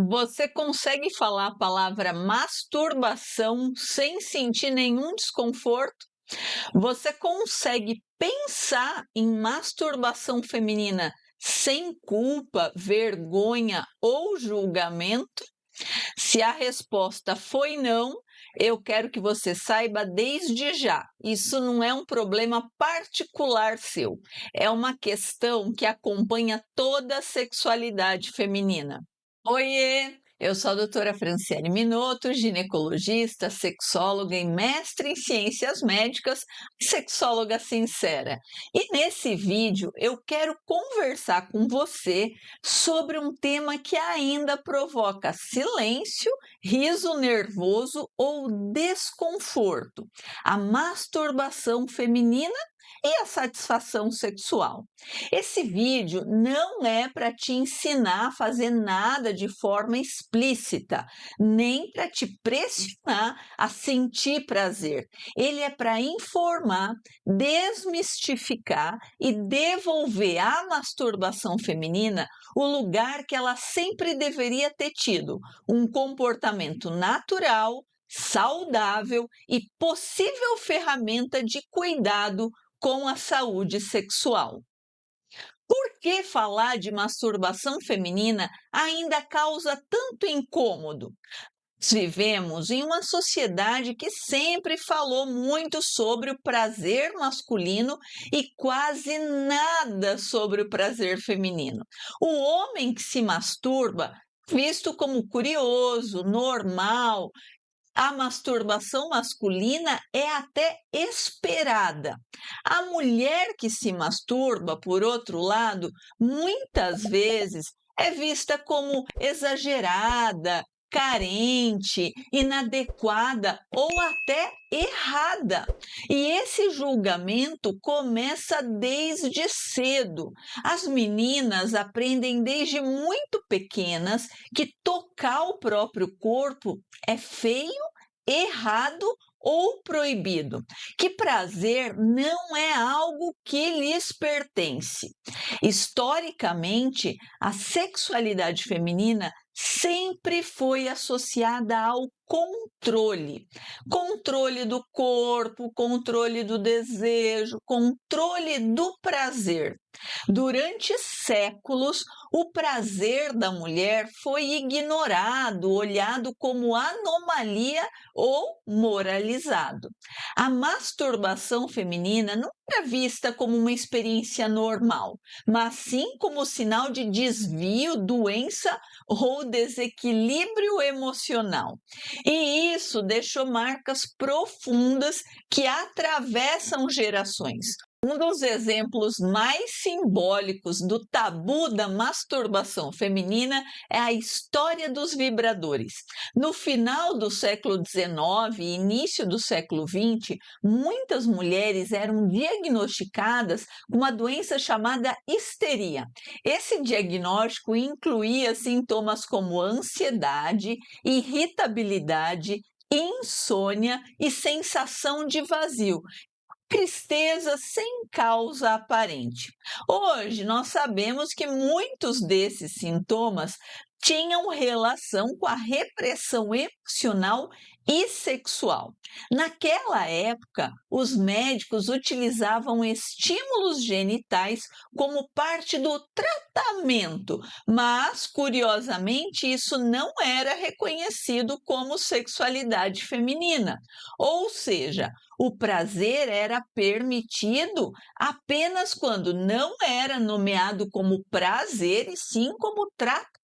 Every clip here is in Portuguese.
Você consegue falar a palavra masturbação sem sentir nenhum desconforto? Você consegue pensar em masturbação feminina sem culpa, vergonha ou julgamento? Se a resposta foi não, eu quero que você saiba desde já. Isso não é um problema particular seu, é uma questão que acompanha toda a sexualidade feminina. Oiê! Eu sou a doutora Franciele Minotto, ginecologista, sexóloga e mestre em ciências médicas, sexóloga sincera. E nesse vídeo eu quero conversar com você sobre um tema que ainda provoca silêncio, riso nervoso ou desconforto: a masturbação feminina e a satisfação sexual. Esse vídeo não é para te ensinar a fazer nada de forma explícita, nem para te pressionar a sentir prazer. Ele é para informar, desmistificar e devolver à masturbação feminina o lugar que ela sempre deveria ter tido: um comportamento natural, saudável e possível ferramenta de cuidado com a saúde sexual. Por que falar de masturbação feminina ainda causa tanto incômodo? Vivemos em uma sociedade que sempre falou muito sobre o prazer masculino e quase nada sobre o prazer feminino. O homem que se masturba, visto como curioso, normal, a masturbação masculina é até esperada. A mulher que se masturba, por outro lado, muitas vezes é vista como exagerada, carente, inadequada ou até errada. E esse julgamento começa desde cedo. As meninas aprendem desde muito pequenas que tocar o próprio corpo é feio, errado ou proibido, que prazer não é algo que lhes pertence. Historicamente, a sexualidade feminina sempre foi associada ao controle. Controle do corpo, controle do desejo, controle do prazer. Durante séculos, o prazer da mulher foi ignorado, olhado como anomalia ou moralizado. A masturbação feminina não era vista como uma experiência normal, mas sim como sinal de desvio, doença ou desequilíbrio emocional. E isso deixou marcas profundas que atravessam gerações. Um dos exemplos mais simbólicos do tabu da masturbação feminina é a história dos vibradores. No final do século XIX e início do século XX, muitas mulheres eram diagnosticadas com uma doença chamada histeria. Esse diagnóstico incluía sintomas como ansiedade, irritabilidade, insônia e sensação de vazio, tristeza sem causa aparente. Hoje, nós sabemos que muitos desses sintomas tinham relação com a repressão emocional e sexual. Naquela época, os médicos utilizavam estímulos genitais como parte do tratamento, mas, curiosamente, isso não era reconhecido como sexualidade feminina. Ou seja, o prazer era permitido apenas quando não era nomeado como prazer, e sim como tratamento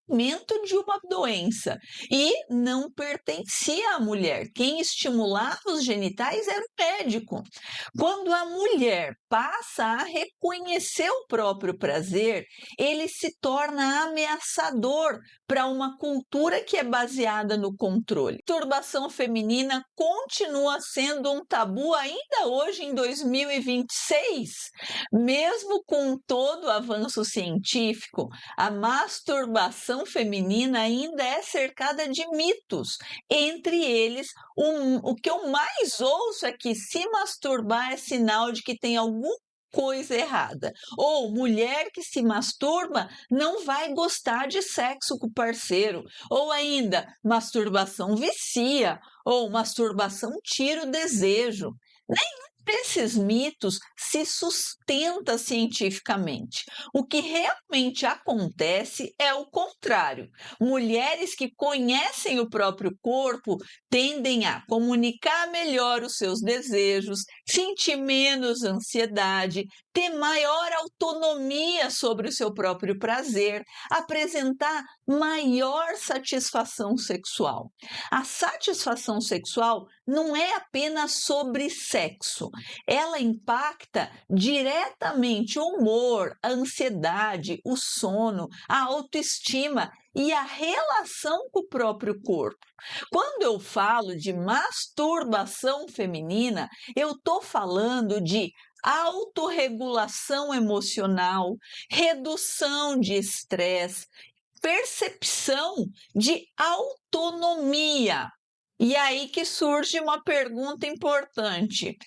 de uma doença, e não pertencia à mulher. Quem estimulava os genitais era o médico. Quando a mulher passa a reconhecer o próprio prazer, ele se torna ameaçador para uma cultura que é baseada no controle. A masturbação feminina continua sendo um tabu ainda hoje, em 2026. Mesmo com todo o avanço científico, a masturbação feminina ainda é cercada de mitos. Entre eles, o que eu mais ouço é que se masturbar é sinal de que tem algum coisa errada. Ou mulher que se masturba não vai gostar de sexo com o parceiro. Ou ainda, masturbação vicia. Ou masturbação tira o desejo. Esses mitos se sustenta cientificamente. O que realmente acontece é o contrário. Mulheres que conhecem o próprio corpo tendem a comunicar melhor os seus desejos, sentir menos ansiedade, ter maior autonomia sobre o seu próprio prazer, apresentar maior satisfação sexual. A satisfação sexual não é apenas sobre sexo, ela impacta diretamente o humor, a ansiedade, o sono, a autoestima e a relação com o próprio corpo. Quando eu falo de masturbação feminina, eu estou falando de autorregulação emocional, redução de estresse, percepção de autonomia. E aí que surge uma pergunta importante.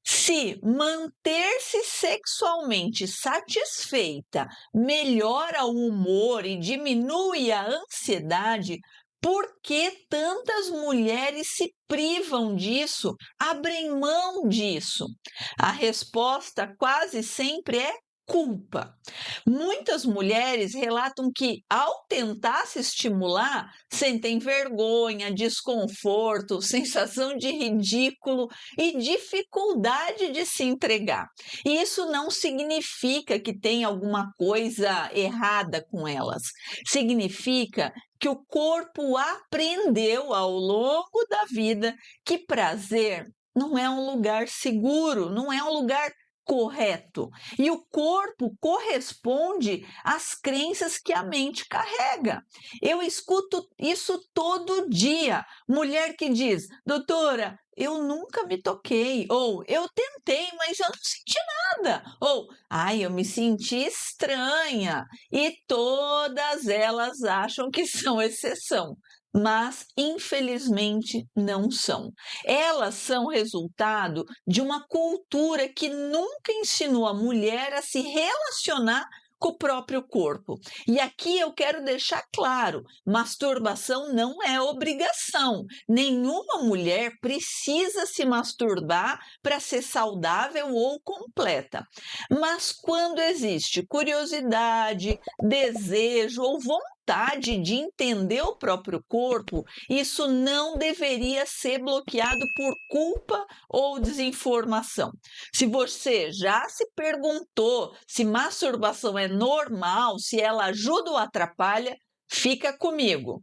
Se manter-se sexualmente satisfeita melhora o humor e diminui a ansiedade, por que tantas mulheres se privam disso, abrem mão disso? A resposta quase sempre é culpa. Muitas mulheres relatam que, ao tentar se estimular, sentem vergonha, desconforto, sensação de ridículo e dificuldade de se entregar. E isso não significa que tem alguma coisa errada com elas. Significa que o corpo aprendeu ao longo da vida que prazer não é um lugar seguro, não é um lugar correto. E o corpo corresponde às crenças que a mente carrega. Eu escuto isso todo dia. Mulher que diz: doutora, eu nunca me toquei. Ou eu tentei, mas eu não senti nada. Ou ai, eu me senti estranha. E todas elas acham que são exceção. Mas, infelizmente, não são. Elas são resultado de uma cultura que nunca ensinou a mulher a se relacionar com o próprio corpo. E aqui eu quero deixar claro: masturbação não é obrigação. Nenhuma mulher precisa se masturbar para ser saudável ou completa. Mas quando existe curiosidade, desejo ou vontade de entender o próprio corpo, isso não deveria ser bloqueado por culpa ou desinformação. Se você já se perguntou se masturbação é normal, se ela ajuda ou atrapalha, fica comigo.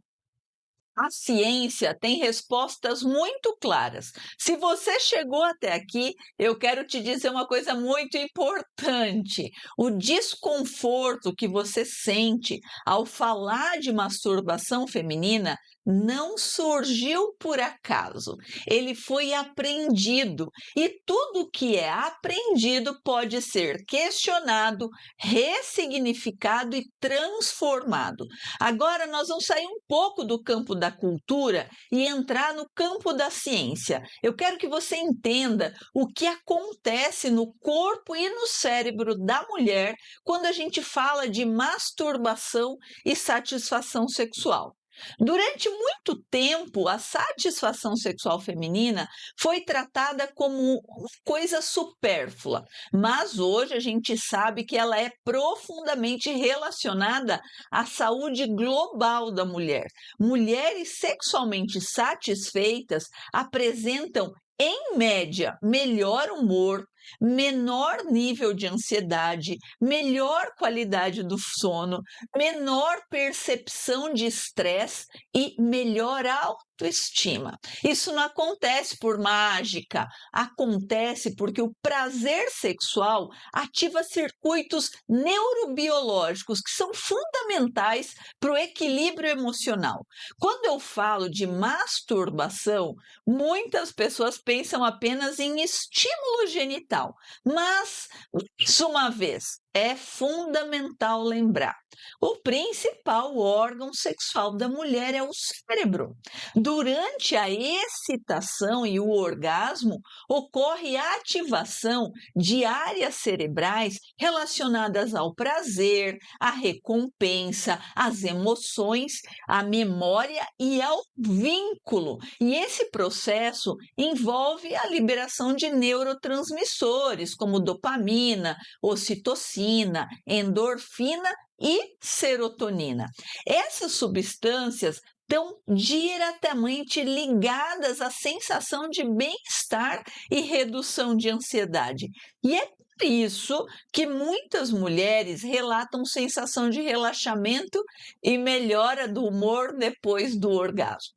A ciência tem respostas muito claras. Se você chegou até aqui, eu quero te dizer uma coisa muito importante. O desconforto que você sente ao falar de masturbação feminina não surgiu por acaso. Ele foi aprendido e tudo que é aprendido pode ser questionado, ressignificado e transformado. Agora nós vamos sair um pouco do campo da cultura e entrar no campo da ciência. Eu quero que você entenda o que acontece no corpo e no cérebro da mulher quando a gente fala de masturbação e satisfação sexual. Durante muito tempo, a satisfação sexual feminina foi tratada como coisa supérflua, mas hoje a gente sabe que ela é profundamente relacionada à saúde global da mulher. Mulheres sexualmente satisfeitas apresentam, em média, melhor humor, menor nível de ansiedade, melhor qualidade do sono, menor percepção de estresse e melhor autoestima. Isso não acontece por mágica, acontece porque o prazer sexual ativa circuitos neurobiológicos que são fundamentais para o equilíbrio emocional. Quando eu falo de masturbação, muitas pessoas pensam apenas em estímulo genital, mas, mais uma vez, é fundamental lembrar O principal órgão sexual da mulher é o cérebro. Durante a excitação e o orgasmo, ocorre a ativação de áreas cerebrais relacionadas ao prazer, à recompensa, às emoções, à memória e ao vínculo. E esse processo envolve a liberação de neurotransmissores, como dopamina, ocitocina, endorfina e serotonina. Essas substâncias estão diretamente ligadas à sensação de bem-estar e redução de ansiedade. E é por isso que muitas mulheres relatam sensação de relaxamento e melhora do humor depois do orgasmo.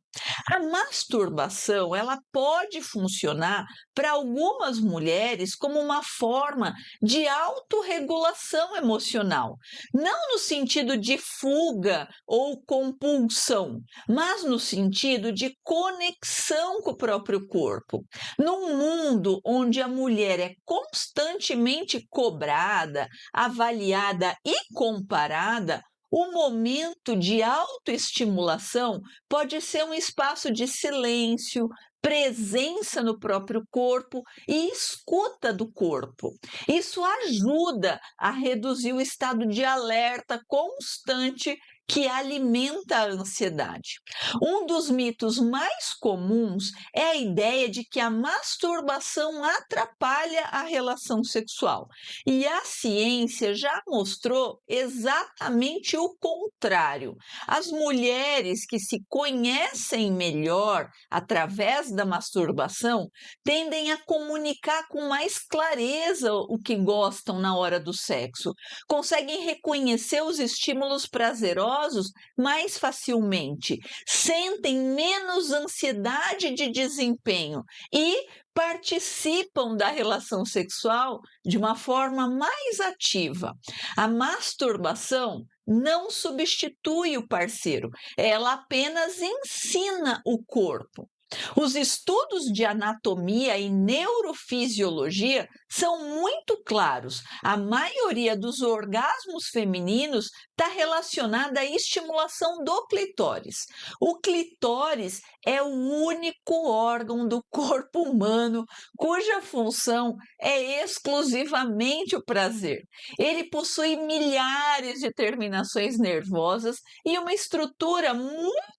A masturbação, ela pode funcionar para algumas mulheres como uma forma de autorregulação emocional, não no sentido de fuga ou compulsão, mas no sentido de conexão com o próprio corpo. Num mundo onde a mulher é constantemente cobrada, avaliada e comparada, o momento de autoestimulação pode ser um espaço de silêncio, presença no próprio corpo e escuta do corpo. Isso ajuda a reduzir o estado de alerta constante que alimenta a ansiedade. Um dos mitos mais comuns é a ideia de que a masturbação atrapalha a relação sexual. E a ciência já mostrou exatamente o contrário. As mulheres que se conhecem melhor através da masturbação tendem a comunicar com mais clareza o que gostam na hora do sexo, conseguem reconhecer os estímulos prazerosos mais facilmente, sentem menos ansiedade de desempenho e participam da relação sexual de uma forma mais ativa. A masturbação não substitui o parceiro, ela apenas ensina o corpo. Os estudos de anatomia e neurofisiologia são muito claros. A maioria dos orgasmos femininos está relacionada à estimulação do clitóris. O clitóris é o único órgão do corpo humano cuja função é exclusivamente o prazer. Ele possui milhares de terminações nervosas e uma estrutura muito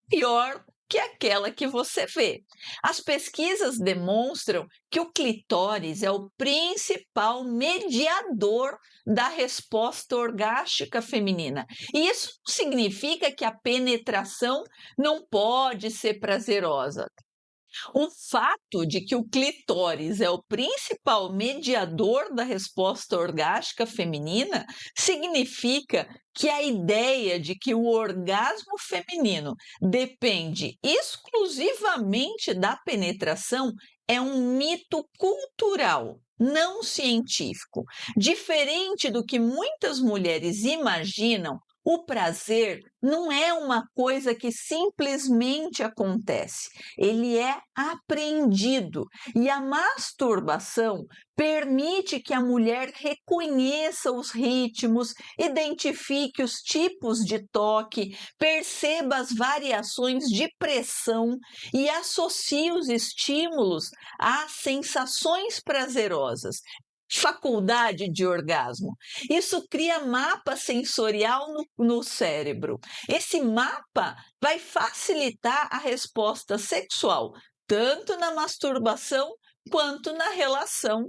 pior que aquela que você vê. As pesquisas demonstram que o clitóris é o principal mediador da resposta orgástica feminina. E isso não significa que a penetração não pode ser prazerosa. O fato de que o clitóris é o principal mediador da resposta orgástica feminina significa que a ideia de que o orgasmo feminino depende exclusivamente da penetração é um mito cultural, não científico. Diferente do que muitas mulheres imaginam, o prazer não é uma coisa que simplesmente acontece, ele é aprendido. E a masturbação permite que a mulher reconheça os ritmos, identifique os tipos de toque, perceba as variações de pressão e associe os estímulos a sensações prazerosas. Faculdade de orgasmo. Isso cria mapa sensorial no cérebro. Esse mapa vai facilitar a resposta sexual, tanto na masturbação quanto na relação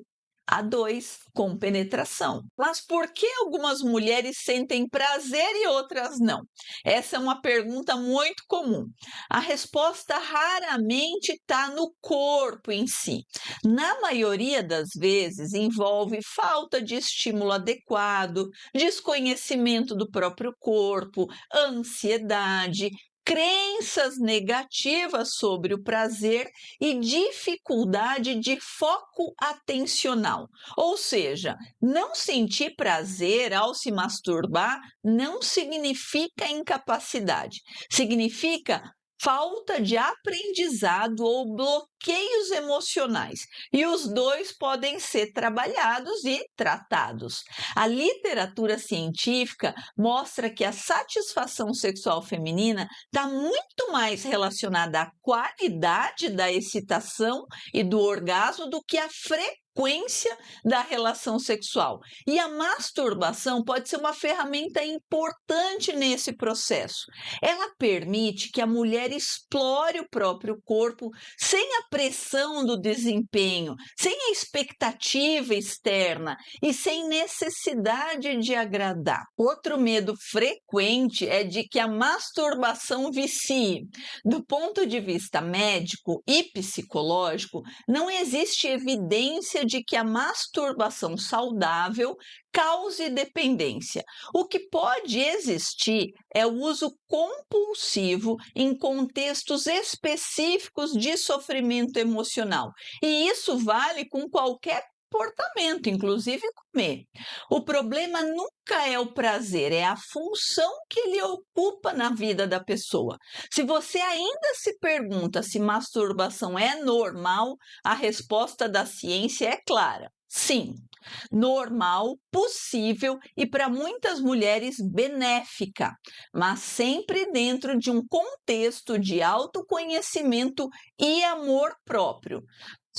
a dois com penetração. Mas por que algumas mulheres sentem prazer e outras não? Essa é uma pergunta muito comum. A resposta raramente está no corpo em si. Na maioria das vezes, envolve falta de estímulo adequado, desconhecimento do próprio corpo, ansiedade, crenças negativas sobre o prazer e dificuldade de foco atencional. Ou seja, não sentir prazer ao se masturbar não significa incapacidade, significa falta de aprendizado ou bloqueios emocionais, e os dois podem ser trabalhados e tratados. A literatura científica mostra que a satisfação sexual feminina está muito mais relacionada à qualidade da excitação e do orgasmo do que à frequência da relação sexual. E a masturbação pode ser uma ferramenta importante nesse processo. Ela permite que a mulher explore o próprio corpo sem a pressão do desempenho, sem a expectativa externa e sem necessidade de agradar. Outro medo frequente é de que a masturbação vicie. Do ponto de vista médico e psicológico, não existe evidência de que a masturbação saudável cause dependência. O que pode existir é o uso compulsivo em contextos específicos de sofrimento emocional. E isso vale com qualquer comportamento, inclusive comer. O problema nunca é o prazer, é a função que ele ocupa na vida da pessoa. Se você ainda se pergunta se masturbação é normal, a resposta da ciência é clara. Sim, normal, possível e para muitas mulheres benéfica, mas sempre dentro de um contexto de autoconhecimento e amor próprio.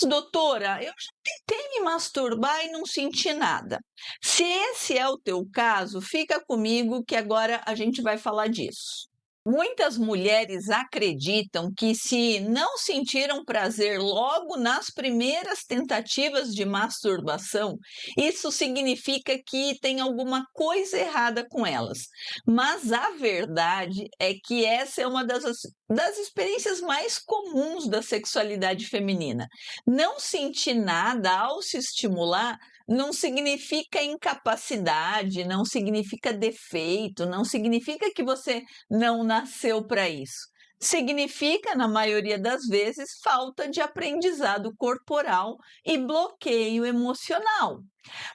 Doutora, eu já tentei me masturbar e não senti nada. Se esse é o teu caso, fica comigo que agora a gente vai falar disso. Muitas mulheres acreditam que, se não sentiram prazer logo nas primeiras tentativas de masturbação, isso significa que tem alguma coisa errada com elas. Mas a verdade é que essa é uma das experiências mais comuns da sexualidade feminina. Não sentir nada ao se estimular não significa incapacidade, não significa defeito, não significa que você não nasceu para isso. Significa, na maioria das vezes, falta de aprendizado corporal e bloqueio emocional.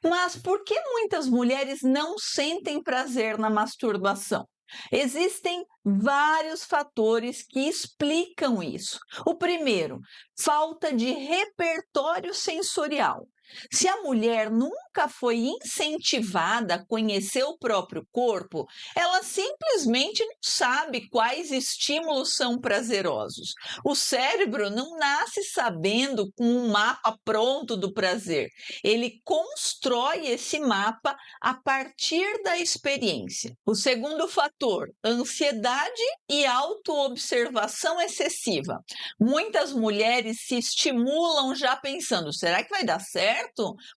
Mas por que muitas mulheres não sentem prazer na masturbação? Existem vários fatores que explicam isso. O primeiro, falta de repertório sensorial. Se a mulher nunca foi incentivada a conhecer o próprio corpo, ela simplesmente não sabe quais estímulos são prazerosos. O cérebro não nasce sabendo com um mapa pronto do prazer. Ele constrói esse mapa a partir da experiência. O segundo fator, ansiedade e autoobservação excessiva. Muitas mulheres se estimulam já pensando: será que vai dar certo?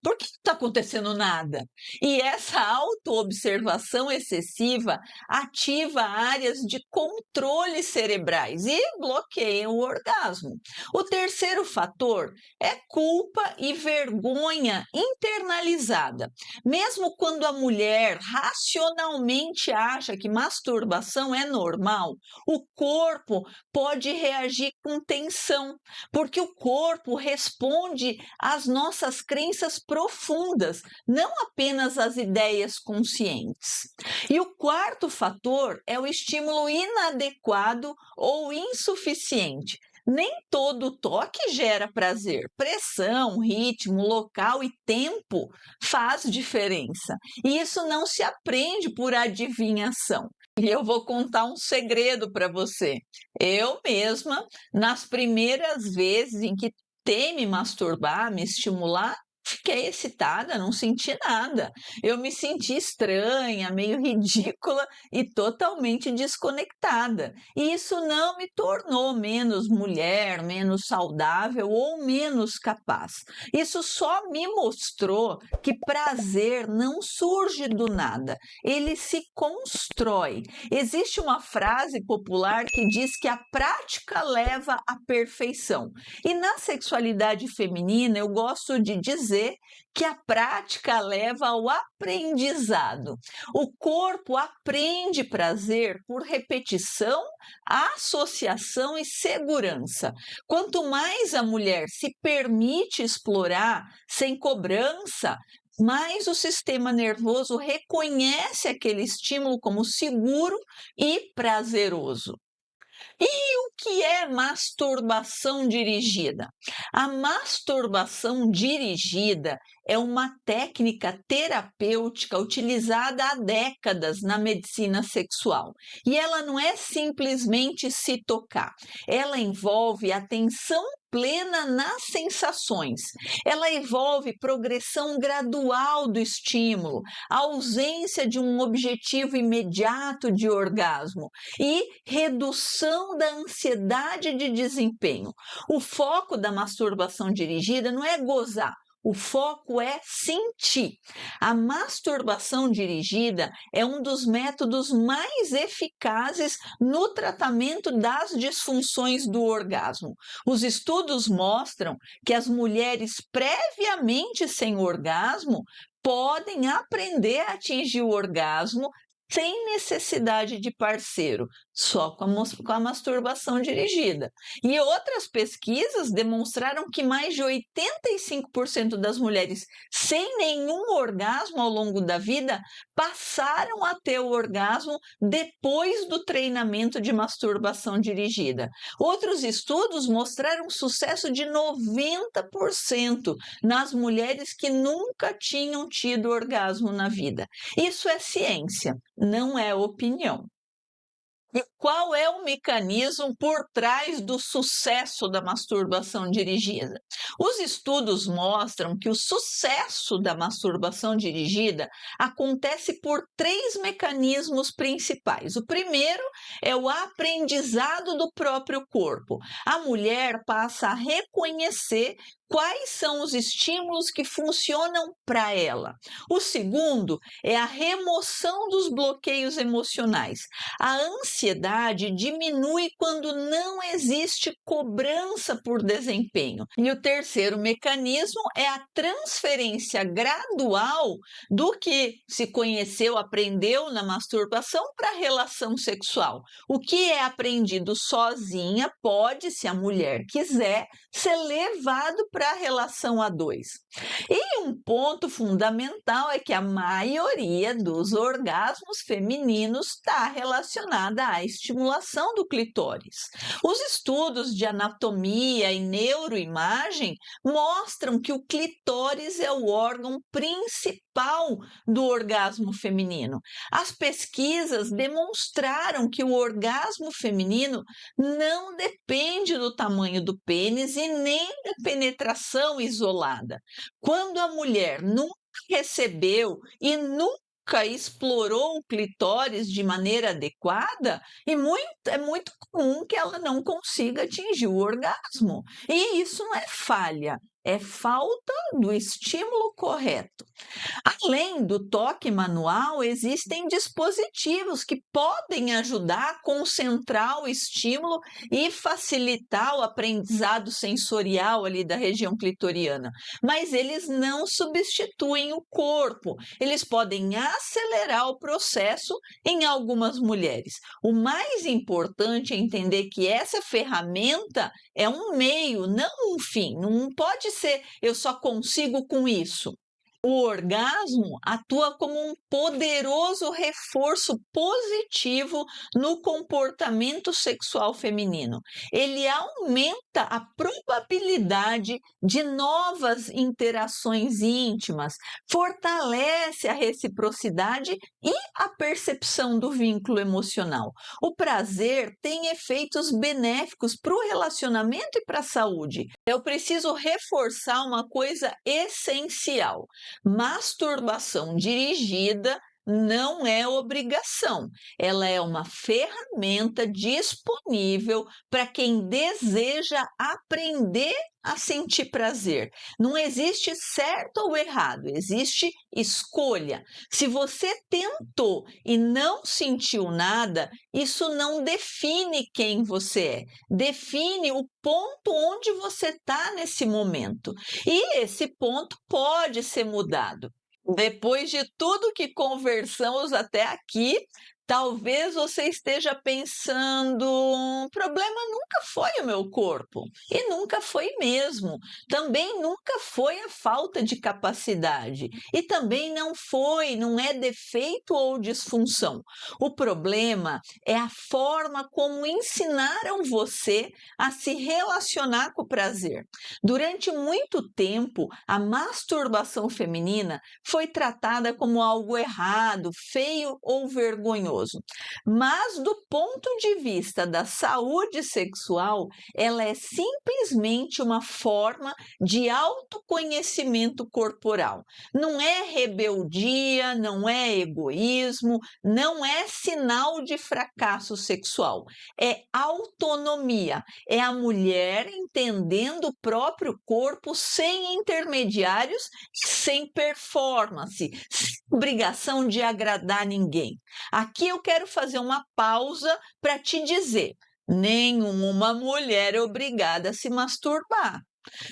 Por que não está acontecendo nada? E essa autoobservação excessiva ativa áreas de controle cerebrais e bloqueia o orgasmo. O terceiro fator é culpa e vergonha internalizada. Mesmo quando a mulher racionalmente acha que masturbação é normal, o corpo pode reagir com tensão, porque o corpo responde às nossas crenças profundas, não apenas às ideias conscientes. E o quarto fator é o estímulo inadequado ou insuficiente. Nem todo toque gera prazer. Pressão, ritmo, local e tempo faz diferença. E isso não se aprende por adivinhação. E eu vou contar um segredo para você. Eu mesma, nas primeiras vezes em que tentei me masturbar, me estimular, fiquei excitada, não senti nada. Eu me senti estranha, meio ridícula e totalmente desconectada. E isso não me tornou menos mulher, menos saudável ou menos capaz. Isso só me mostrou que prazer não surge do nada, ele se constrói. Existe uma frase popular que diz que a prática leva à perfeição. E na sexualidade feminina, eu gosto de dizer que a prática leva ao aprendizado. O corpo aprende prazer por repetição, associação e segurança. Quanto mais a mulher se permite explorar sem cobrança, mais o sistema nervoso reconhece aquele estímulo como seguro e prazeroso. E o que é masturbação dirigida? A masturbação dirigida é uma técnica terapêutica utilizada há décadas na medicina sexual. E ela não é simplesmente se tocar, ela envolve atenção plena nas sensações. Ela envolve progressão gradual do estímulo, ausência de um objetivo imediato de orgasmo e redução da ansiedade de desempenho. O foco da masturbação dirigida não é gozar. O foco é sentir. A masturbação dirigida é um dos métodos mais eficazes no tratamento das disfunções do orgasmo. Os estudos mostram que as mulheres previamente sem orgasmo podem aprender a atingir o orgasmo sem necessidade de parceiro, só com a masturbação dirigida. E outras pesquisas demonstraram que mais de 85% das mulheres sem nenhum orgasmo ao longo da vida passaram a ter o orgasmo depois do treinamento de masturbação dirigida. Outros estudos mostraram sucesso de 90% nas mulheres que nunca tinham tido orgasmo na vida. Isso é ciência, não é opinião. E qual é o mecanismo por trás do sucesso da masturbação dirigida? Os estudos mostram que o sucesso da masturbação dirigida acontece por 3 mecanismos principais. O primeiro é o aprendizado do próprio corpo. A mulher passa a reconhecer quais são os estímulos que funcionam para ela. O segundo é a remoção dos bloqueios emocionais. A ansiedade diminui quando não existe cobrança por desempenho. E o terceiro mecanismo é a transferência gradual do que se conheceu, aprendeu na masturbação para a relação sexual. O que é aprendido sozinha pode, se a mulher quiser, ser levado para a relação a 2. E um ponto fundamental é que a maioria dos orgasmos femininos está relacionada à estimulação do clitóris. Os estudos de anatomia e neuroimagem mostram que o clitóris é o órgão principal do orgasmo feminino. As pesquisas demonstraram que o orgasmo feminino não depende do tamanho do pênis e nem da penetração isolada. Quando a mulher nunca recebeu e nunca explorou o clitóris de maneira adequada, é muito comum que ela não consiga atingir o orgasmo. E isso não é falha, é falta do estímulo correto. Além do toque manual, existem dispositivos que podem ajudar a concentrar o estímulo e facilitar o aprendizado sensorial ali da região clitoriana, mas eles não substituem o corpo. Eles podem acelerar o processo em algumas mulheres. O mais importante é entender que essa ferramenta é um meio, não um fim. Não pode ser eu só consigo com isso. O orgasmo atua como um poderoso reforço positivo no comportamento sexual feminino. Ele aumenta a probabilidade de novas interações íntimas, fortalece a reciprocidade e a percepção do vínculo emocional. O prazer tem efeitos benéficos para o relacionamento e para a saúde. Eu preciso reforçar uma coisa essencial. Masturbação dirigida não é obrigação, ela é uma ferramenta disponível para quem deseja aprender a sentir prazer. Não existe certo ou errado, existe escolha. Se você tentou e não sentiu nada, isso não define quem você é, define o ponto onde você está nesse momento. E esse ponto pode ser mudado. Depois de tudo que conversamos até aqui, Talvez você esteja pensando: "O problema nunca foi o meu corpo", e nunca foi mesmo. Também nunca foi a falta de capacidade, e também não é defeito ou disfunção. O problema é a forma como ensinaram você a se relacionar com o prazer. Durante muito tempo, a masturbação feminina foi tratada como algo errado, feio ou vergonhoso. Mas, do ponto de vista da saúde sexual, ela é simplesmente uma forma de autoconhecimento corporal. Não é rebeldia, não é egoísmo, não é sinal de fracasso sexual. É autonomia. É a mulher entendendo o próprio corpo sem intermediários, sem performance, sem obrigação de agradar ninguém. Aqui eu quero fazer uma pausa para te dizer: nenhuma mulher é obrigada a se masturbar.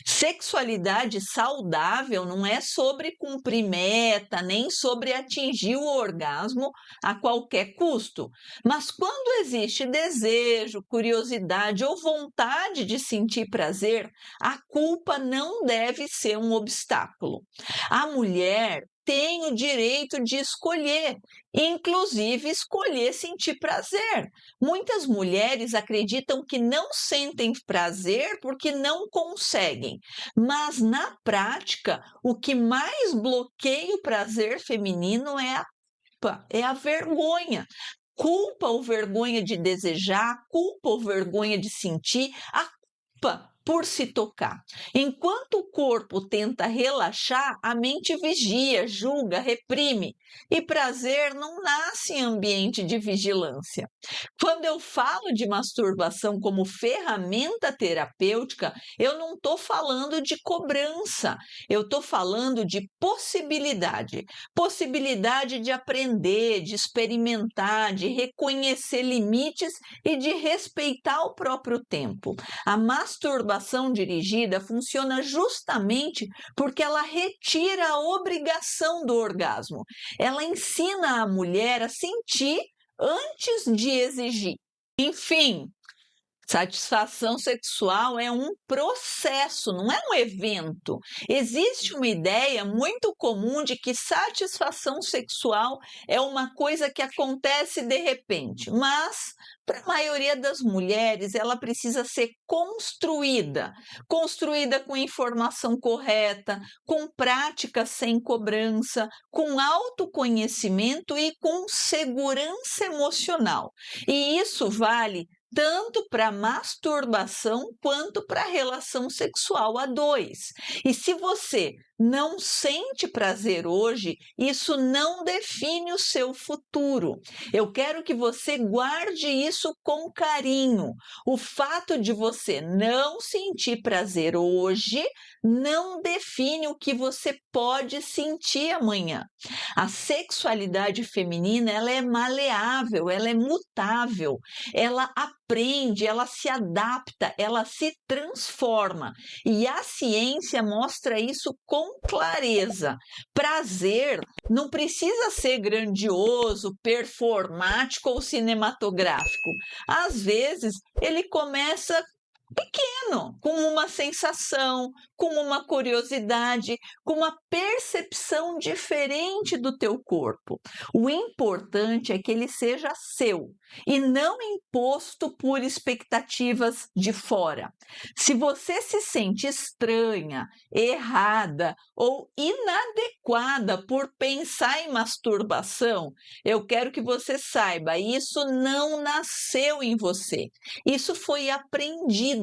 Sexualidade saudável não é sobre cumprir meta, nem sobre atingir o orgasmo a qualquer custo. Mas quando existe desejo, curiosidade ou vontade de sentir prazer, a culpa não deve ser um obstáculo. A mulher tem o direito de escolher, inclusive escolher sentir prazer. Muitas mulheres acreditam que não sentem prazer porque não conseguem, mas na prática, o que mais bloqueia o prazer feminino é a culpa, é a vergonha. Culpa ou vergonha de desejar, culpa ou vergonha de sentir, a culpa por se tocar. Enquanto o corpo tenta relaxar, a mente vigia, julga, reprime. E prazer não nasce em ambiente de vigilância. Quando eu falo de masturbação como ferramenta terapêutica, eu não estou falando de cobrança, eu estou falando de possibilidade. Possibilidade de aprender, de experimentar, de reconhecer limites e de respeitar o próprio tempo. A masturbação dirigida funciona justamente porque ela retira a obrigação do orgasmo. Ela ensina a mulher a sentir antes de exigir. Enfim, satisfação sexual é um processo, não é um evento. Existe uma ideia muito comum de que satisfação sexual é uma coisa que acontece de repente, mas para a maioria das mulheres ela precisa ser construída, construída com informação correta, com prática sem cobrança, com autoconhecimento e com segurança emocional. E isso vale tanto para masturbação quanto para relação sexual a dois. E se você não sente prazer hoje, isso não define o seu futuro. Eu quero que você guarde isso com carinho. O fato de você não sentir prazer hoje não define o que você pode sentir amanhã. A sexualidade feminina, ela é maleável, ela é mutável, ela aprende, ela se adapta, ela se transforma. E a ciência mostra isso com clareza. Prazer não precisa ser grandioso, performático ou cinematográfico. Às vezes, ele começa pequeno, com uma sensação, com uma curiosidade, com uma percepção diferente do teu corpo. O importante é que ele seja seu e não imposto por expectativas de fora. Se você se sente estranha, errada ou inadequada por pensar em masturbação, eu quero que você saiba, isso não nasceu em você. Isso foi aprendido.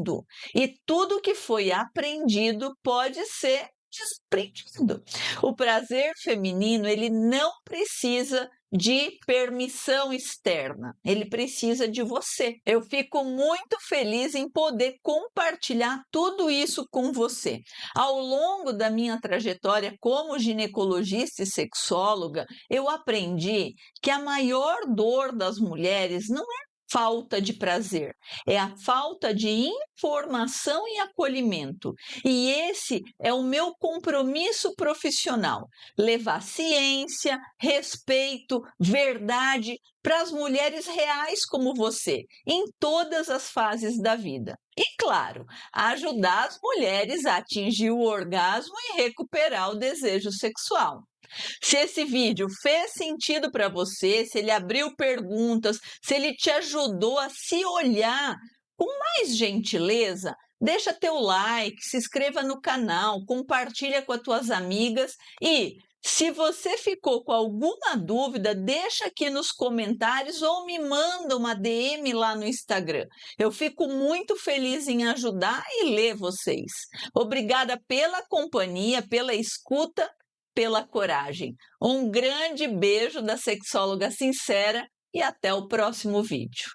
E tudo que foi aprendido pode ser desprendido. O prazer feminino, ele não precisa de permissão externa, ele precisa de você. Eu fico muito feliz em poder compartilhar tudo isso com você. Ao longo da minha trajetória como ginecologista e sexóloga, eu aprendi que a maior dor das mulheres não é falta de prazer, é a falta de informação e acolhimento. E esse é o meu compromisso profissional: levar ciência, respeito, verdade para as mulheres reais como você, em todas as fases da vida. E, claro, ajudar as mulheres a atingir o orgasmo e recuperar o desejo sexual. Se esse vídeo fez sentido para você, se ele abriu perguntas, se ele te ajudou a se olhar com mais gentileza, deixa teu like, se inscreva no canal, compartilha com as tuas amigas e se você ficou com alguma dúvida, deixa aqui nos comentários ou me manda uma DM lá no Instagram. Eu fico muito feliz em ajudar e ler vocês. Obrigada pela companhia, pela escuta, pela coragem. Um grande beijo da sexóloga sincera e até o próximo vídeo.